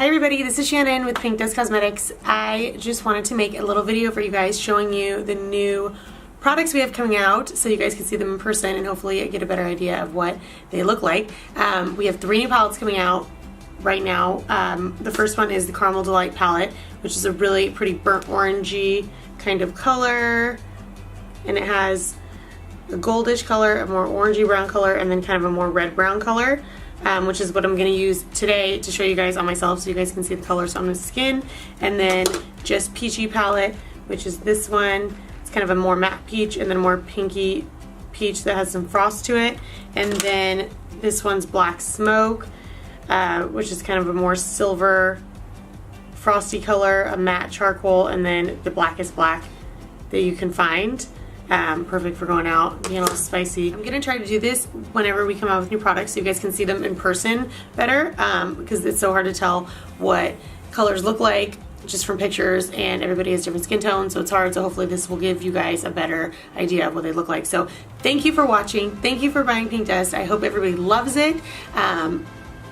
Hi everybody, this is Shannon with Pink Dust Cosmetics. I just wanted to make a little video for you guys showing you the new products we have coming out so you guys can see them in person and hopefully get a better idea of what they look like. We have 3 new palettes coming out right now. The first one is the Caramel Delight palette, which is a really pretty burnt orangey kind of color, and it has a goldish color, a more orangey brown color, and then kind of a more red brown color. Which is what I'm going to use today to show you guys on myself so you guys can see the colors on my skin. And then just Peachy palette, which is this one. It's kind of a more matte peach and then a more pinky peach that has some frost to it. And then this one's Black Smoke, which is kind of a more silver frosty color, a matte charcoal, and then the blackest black that you can find. Perfect for going out, being a little spicy. I'm gonna try to do this whenever we come out with new products so you guys can see them in person better, because it's so hard to tell what colors look like just from pictures, and everybody has different skin tones, so it's hard. So hopefully this will give you guys a better idea of what they look like. So thank you for watching. Thank you for buying Pink Dust. I hope everybody loves it.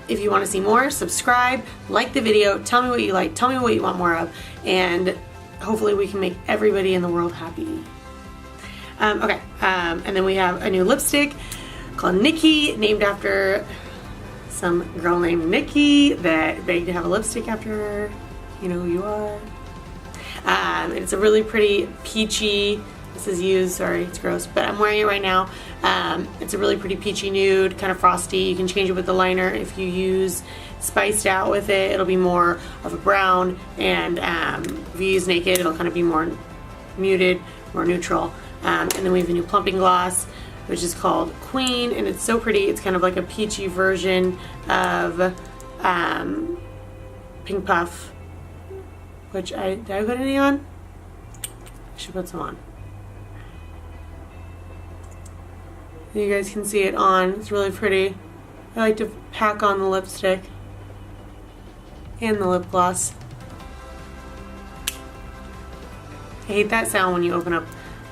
If you want to see more, subscribe, like the video, tell me what you like, tell me what you want more of, and hopefully we can make everybody in the world happy. And then we have a new lipstick called Nikki, named after some girl named Nikki that begged to have a lipstick after her. You know who you are. It's a really pretty peachy, this is used, sorry, it's gross, but I'm wearing it right now. It's a really pretty peachy nude, kind of frosty. You can change it with the liner. If you use Spiced Out with it, it'll be more of a brown, and if you use Naked, it'll kind of be more muted, more neutral. And then we have a new plumping gloss, which is called Queen, and it's so pretty. It's kind of like a peachy version of Pink Puff, which did I put any on? I should put some on. You guys can see it on. It's really pretty. I like to pack on the lipstick and the lip gloss. I hate that sound when you open up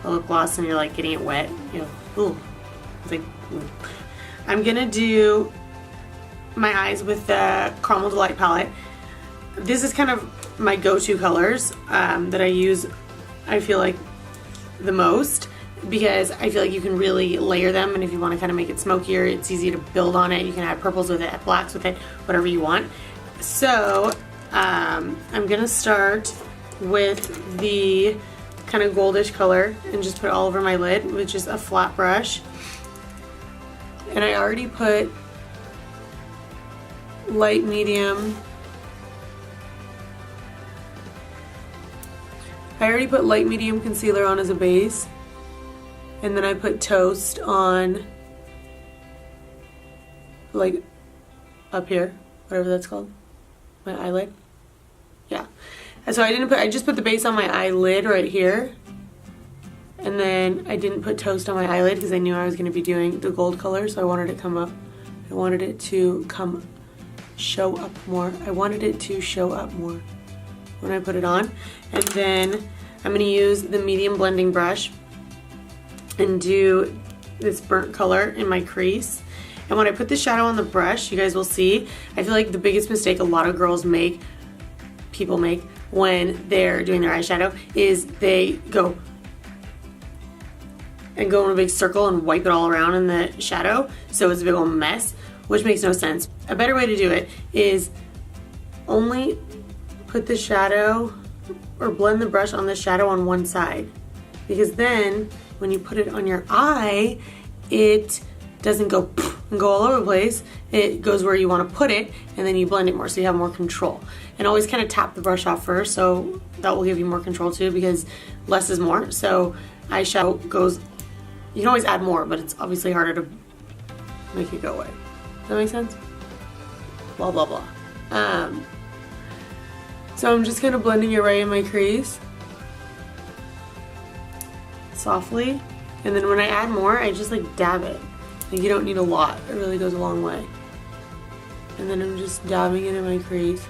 a lip gloss and you're like getting it wet. You know, ooh. It's like, ooh. I'm gonna do my eyes with the Caramel Delight palette. This is kind of my go-to colors that I use, I feel like, the most, because I feel like you can really layer them, and if you want to kind of make it smokier, it's easy to build on it. You can add purples with it, add blacks with it, whatever you want. So I'm gonna start with the kind of goldish color and just put it all over my lid with just a flat brush. And I already put light medium. I already put light medium concealer on as a base, and then I put Toast on, like up here, whatever that's called, my eyelid. Yeah. And so I just put the base on my eyelid right here, and then I didn't put Toast on my eyelid because I knew I was going to be doing the gold color, so I wanted it to come up. I wanted it to show up more. I wanted it to show up more when I put it on. And then I'm going to use the medium blending brush and do this burnt color in my crease. And when I put the shadow on the brush, you guys will see, I feel like the biggest mistake a lot of girls make, people make, when they're doing their eyeshadow, is they go in a big circle and wipe it all around in the shadow, so it's a big old mess, which makes no sense. A better way to do it is only put the shadow, or blend the brush on the shadow on one side, because then when you put it on your eye, it doesn't go and go all over the place. It goes where you want to put it, and then you blend it more so you have more control. And always kind of tap the brush off first, so that will give you more control too, because less is more. So eyeshadow goes, you can always add more, but it's obviously harder to make it go away. Does that make sense? Blah blah blah. So I'm just kind of blending it right in my crease softly, and then when I add more, I just like dab it. Like, you don't need a lot, it really goes a long way. And then I'm just dabbing it in my crease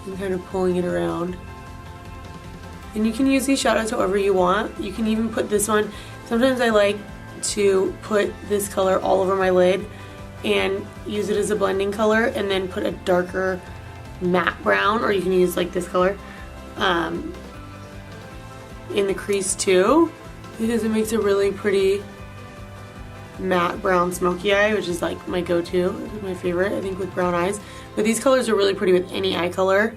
and kind of pulling it around. And you can use these shadows however you want. You can even put this one, sometimes I like to put this color all over my lid and use it as a blending color, and then put a darker matte brown, or you can use like this color in the crease too, because it makes a really pretty matte brown smoky eye, which is like my go-to, my favorite, I think, with brown eyes. But these colors are really pretty with any eye color.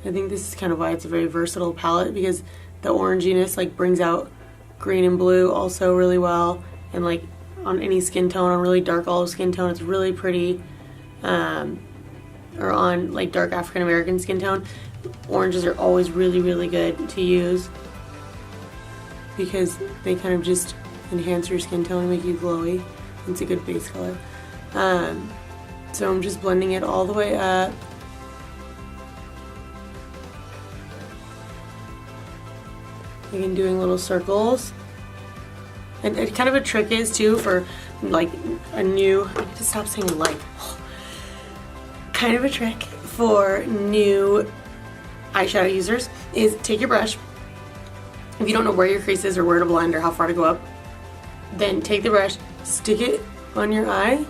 I think this is kind of why it's a very versatile palette, because the oranginess like brings out green and blue also really well, and like on any skin tone, on really dark olive skin tone, it's really pretty. Or on like dark African American skin tone, oranges are always really, really good to use because they kind of just enhance your skin tone and make you glowy. It's a good base color. So I'm just blending it all the way up. Again, doing little circles. And kind of a trick is too for like a new, I need to stop saying like. Kind of a trick for new eyeshadow users is take your brush. If you don't know where your crease is or where to blend or how far to go up, then take the brush, stick it on your eye,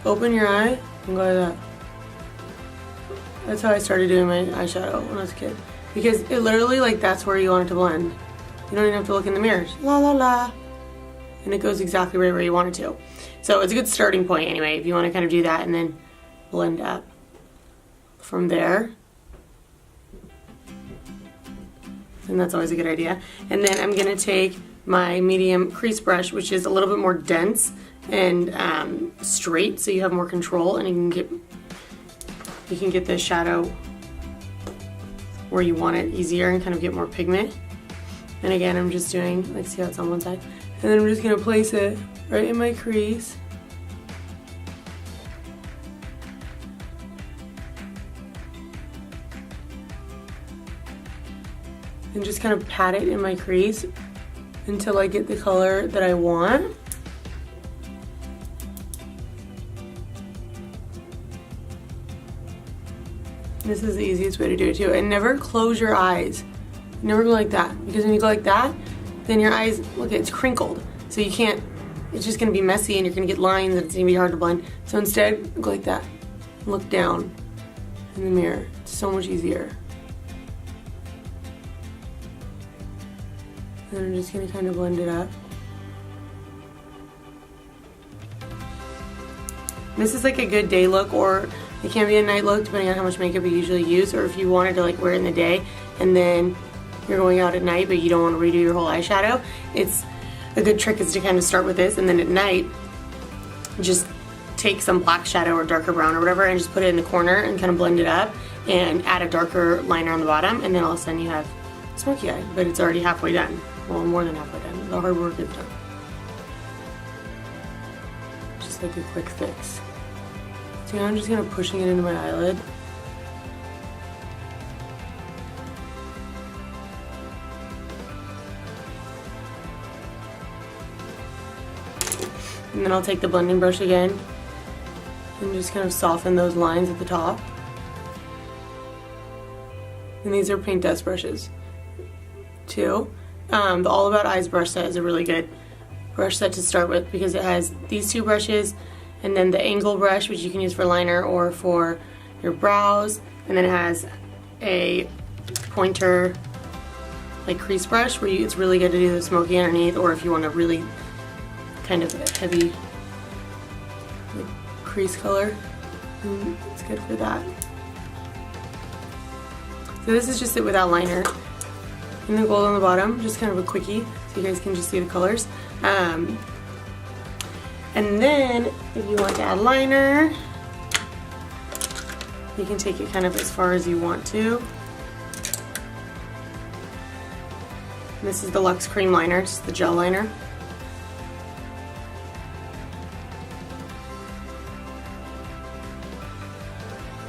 open your eye, and go like that. That's how I started doing my eyeshadow when I was a kid. Because it literally, like, that's where you want it to blend. You don't even have to look in the mirrors. La la la. And it goes exactly right where you want it to. So it's a good starting point anyway, if you want to kind of do that and then blend up from there. And that's always a good idea. And then I'm gonna take my medium crease brush, which is a little bit more dense and straight, so you have more control, and you can get the shadow where you want it easier and kind of get more pigment. And again, I'm just doing, like, see how it's on one side, and then I'm just gonna place it right in my crease. And just kind of pat it in my crease until I get the color that I want. This is the easiest way to do it too. And never close your eyes. Never go like that, because when you go like that, then your eyes, look, it's crinkled. So you can't, it's just gonna be messy and you're gonna get lines and it's gonna be hard to blend. So instead, go like that. Look down in the mirror. It's so much easier. And then I'm just gonna kind of blend it up. This is like a good day look, or it can be a night look depending on how much makeup you usually use, or if you wanted to like wear it in the day and then you're going out at night but you don't want to redo your whole eyeshadow. It's a good trick is to kind of start with this, and then at night just take some black shadow or darker brown or whatever and just put it in the corner and kind of blend it up and add a darker liner on the bottom, and then all of a sudden you have smoky eye, but it's already halfway done. Well, more than halfway done. The hard work is done. Just like a quick fix. So now I'm just kind of pushing it into my eyelid. And then I'll take the blending brush again and just kind of soften those lines at the top. And these are paint dust brushes too. The All About Eyes brush set is a really good brush set to start with, because it has these two brushes and then the angle brush, which you can use for liner or for your brows, and then it has a pointer like crease brush where it's really good to do the smoky underneath, or if you want a really kind of heavy like, crease color, it's good for that. So this is just it without liner. And the gold on the bottom, just kind of a quickie, so you guys can just see the colors. And then, if you want to add liner, you can take it kind of as far as you want to. And this is the Luxe Cream Liner, it's the gel liner.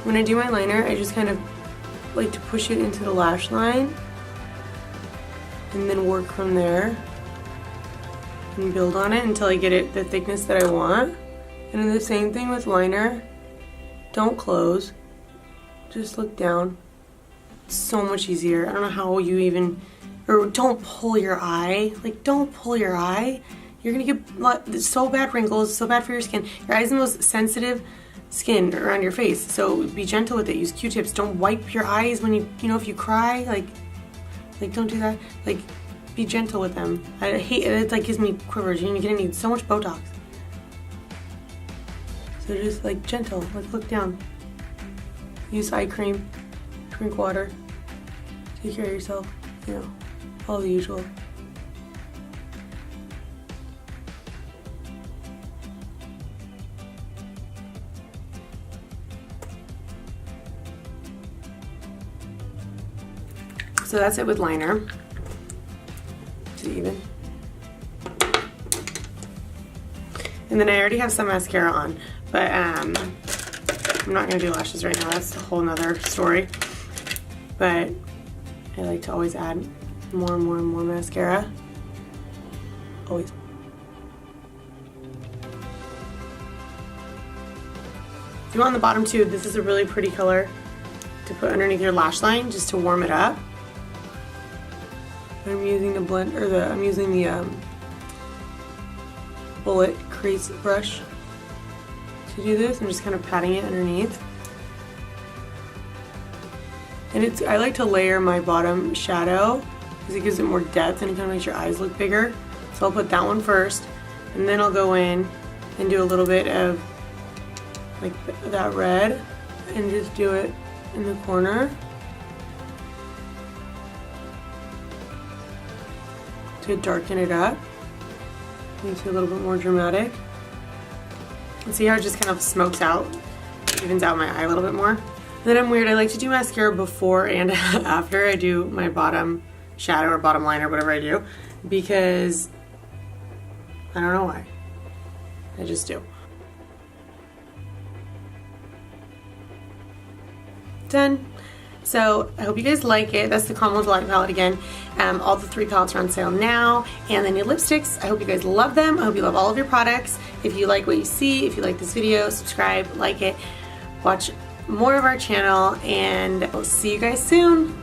When I do my liner, I just kind of like to push it into the lash line and then work from there and build on it until I get it the thickness that I want. And then the same thing with liner. Don't close, just look down. It's so much easier. I don't know how you even, or don't pull your eye. Like, don't pull your eye. you're gonna get so bad wrinkles, so bad for your skin. Your eyes are the most sensitive skin around your face, so be gentle with it. Use Q-tips. Don't wipe your eyes when you know, if you cry, like don't do that. Like, be gentle with them. I hate it. It like gives me quivers. You're gonna need so much Botox. So just like gentle, like look down. Use eye cream, drink water, take care of yourself, you know, all the usual. So that's it with liner. Is it even? And then I already have some mascara on, but I'm not gonna do lashes right now. That's a whole nother story. But I like to always add more and more and more mascara. Always. If you want on the bottom too, this is a really pretty color to put underneath your lash line just to warm it up. I'm using the blend, or I'm using the bullet crease brush to do this. I'm just kind of patting it underneath. And I like to layer my bottom shadow because it gives it more depth and it kind of makes your eyes look bigger. So I'll put that one first, and then I'll go in and do a little bit of like that red and just do it in the corner to darken it up, makes it a little bit more dramatic. And see how it just kind of smokes out, evens out my eye a little bit more. Then I'm weird, I like to do mascara before and after I do my bottom shadow or bottom liner, whatever I do, because I don't know why, I just do. Done. So I hope you guys like it. That's the Commonwealth Light palette again. All the 3 palettes are on sale now. And the new lipsticks, I hope you guys love them. I hope you love all of your products. If you like what you see, if you like this video, subscribe, like it, watch more of our channel, and I'll see you guys soon.